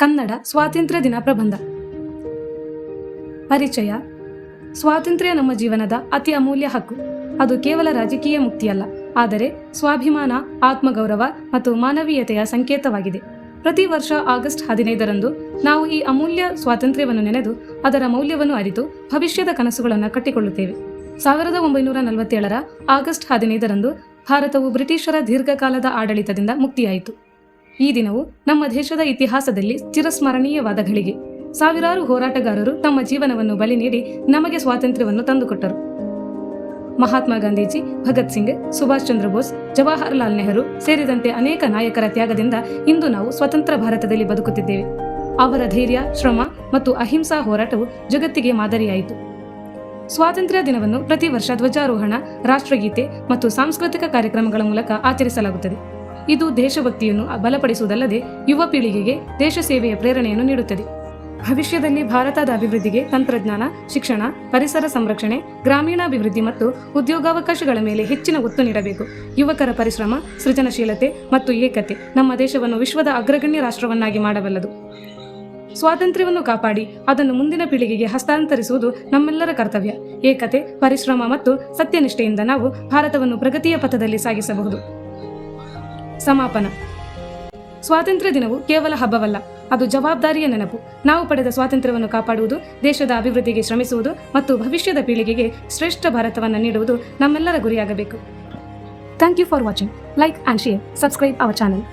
ಕನ್ನಡ ಸ್ವಾತಂತ್ರ್ಯ ದಿನ ಪ್ರಬಂಧ. ಪರಿಚಯ. ಸ್ವಾತಂತ್ರ್ಯ ನಮ್ಮ ಜೀವನದ ಅತಿ ಅಮೂಲ್ಯ ಹಕ್ಕು. ಅದು ಕೇವಲ ರಾಜಕೀಯ ಮುಕ್ತಿಯಲ್ಲ, ಆದರೆ ಸ್ವಾಭಿಮಾನ, ಆತ್ಮಗೌರವ ಮತ್ತು ಮಾನವೀಯತೆಯ ಸಂಕೇತವಾಗಿದೆ. ಪ್ರತಿ ವರ್ಷ ಆಗಸ್ಟ್ 15ರಂದು ನಾವು ಈ ಅಮೂಲ್ಯ ಸ್ವಾತಂತ್ರ್ಯವನ್ನು ನೆನೆದು ಅದರ ಮೌಲ್ಯವನ್ನು ಅರಿತು ಭವಿಷ್ಯದ ಕನಸುಗಳನ್ನು ಕಟ್ಟಿಕೊಳ್ಳುತ್ತೇವೆ. 1947ರ ಆಗಸ್ಟ್ 15ರಂದು ಭಾರತವು ಬ್ರಿಟಿಷರ ದೀರ್ಘಕಾಲದ ಆಡಳಿತದಿಂದ ಮುಕ್ತಿಯಾಯಿತು. ಈ ದಿನವು ನಮ್ಮ ದೇಶದ ಇತಿಹಾಸದಲ್ಲಿ ಚಿರಸ್ಮರಣೀಯವಾದ ಘಳಿಗೆ. ಸಾವಿರಾರು ಹೋರಾಟಗಾರರು ತಮ್ಮ ಜೀವನವನ್ನು ಬಲಿ ನೀಡಿ ನಮಗೆ ಸ್ವಾತಂತ್ರ್ಯವನ್ನು ತಂದುಕೊಟ್ಟರು. ಮಹಾತ್ಮ ಗಾಂಧೀಜಿ, ಭಗತ್ ಸಿಂಗ್, ಸುಭಾಷ್ ಚಂದ್ರ ಬೋಸ್, ಜವಾಹರಲಾಲ್ ನೆಹರು ಸೇರಿದಂತೆ ಅನೇಕ ನಾಯಕರ ತ್ಯಾಗದಿಂದ ಇಂದು ನಾವು ಸ್ವತಂತ್ರ ಭಾರತದಲ್ಲಿ ಬದುಕುತ್ತಿದ್ದೇವೆ. ಅವರ ಧೈರ್ಯ, ಶ್ರಮ ಮತ್ತು ಅಹಿಂಸಾ ಹೋರಾಟವು ಜಗತ್ತಿಗೆ ಮಾದರಿಯಾಯಿತು. ಸ್ವಾತಂತ್ರ್ಯ ದಿನವನ್ನು ಪ್ರತಿ ವರ್ಷ ಧ್ವಜಾರೋಹಣ, ರಾಷ್ಟ್ರಗೀತೆ ಮತ್ತು ಸಾಂಸ್ಕೃತಿಕ ಕಾರ್ಯಕ್ರಮಗಳ ಮೂಲಕ ಆಚರಿಸಲಾಗುತ್ತದೆ. ಇದು ದೇಶಭಕ್ತಿಯನ್ನು ಬಲಪಡಿಸುವುದಲ್ಲದೆ ಯುವ ಪೀಳಿಗೆಗೆ ದೇಶ ಸೇವೆಯ ಪ್ರೇರಣೆಯನ್ನು ನೀಡುತ್ತದೆ. ಭವಿಷ್ಯದಲ್ಲಿ ಭಾರತದ ಅಭಿವೃದ್ಧಿಗೆ ತಂತ್ರಜ್ಞಾನ, ಶಿಕ್ಷಣ, ಪರಿಸರ ಸಂರಕ್ಷಣೆ, ಗ್ರಾಮೀಣಾಭಿವೃದ್ಧಿ ಮತ್ತು ಉದ್ಯೋಗಾವಕಾಶಗಳ ಮೇಲೆ ಹೆಚ್ಚಿನ ಒತ್ತು ನೀಡಬೇಕು. ಯುವಕರ ಪರಿಶ್ರಮ, ಸೃಜನಶೀಲತೆ ಮತ್ತು ಏಕತೆ ನಮ್ಮ ದೇಶವನ್ನು ವಿಶ್ವದ ಅಗ್ರಗಣ್ಯ ರಾಷ್ಟ್ರವನ್ನಾಗಿ ಮಾಡಬಲ್ಲದು. ಸ್ವಾತಂತ್ರ್ಯವನ್ನು ಕಾಪಾಡಿ ಅದನ್ನು ಮುಂದಿನ ಪೀಳಿಗೆಗೆ ಹಸ್ತಾಂತರಿಸುವುದು ನಮ್ಮೆಲ್ಲರ ಕರ್ತವ್ಯ. ಏಕತೆ, ಪರಿಶ್ರಮ ಮತ್ತು ಸತ್ಯನಿಷ್ಠೆಯಿಂದ ನಾವು ಭಾರತವನ್ನು ಪ್ರಗತಿಯ ಪಥದಲ್ಲಿ ಸಾಗಿಸಬಹುದು. ಸಮಾಪನ. ಸ್ವಾತಂತ್ರ್ಯ ದಿನವು ಕೇವಲ ಹಬ್ಬವಲ್ಲ, ಅದು ಜವಾಬ್ದಾರಿಯ ನೆನಪು. ನಾವು ಪಡೆದ ಸ್ವಾತಂತ್ರ್ಯವನ್ನು ಕಾಪಾಡುವುದು, ದೇಶದ ಅಭಿವೃದ್ಧಿಗೆ ಶ್ರಮಿಸುವುದು ಮತ್ತು ಭವಿಷ್ಯದ ಪೀಳಿಗೆಗೆ ಶ್ರೇಷ್ಠ ಭಾರತವನ್ನು ನೀಡುವುದು ನಮ್ಮೆಲ್ಲರ ಗುರಿಯಾಗಬೇಕು. Thank you for watching. Like and share. Subscribe our channel.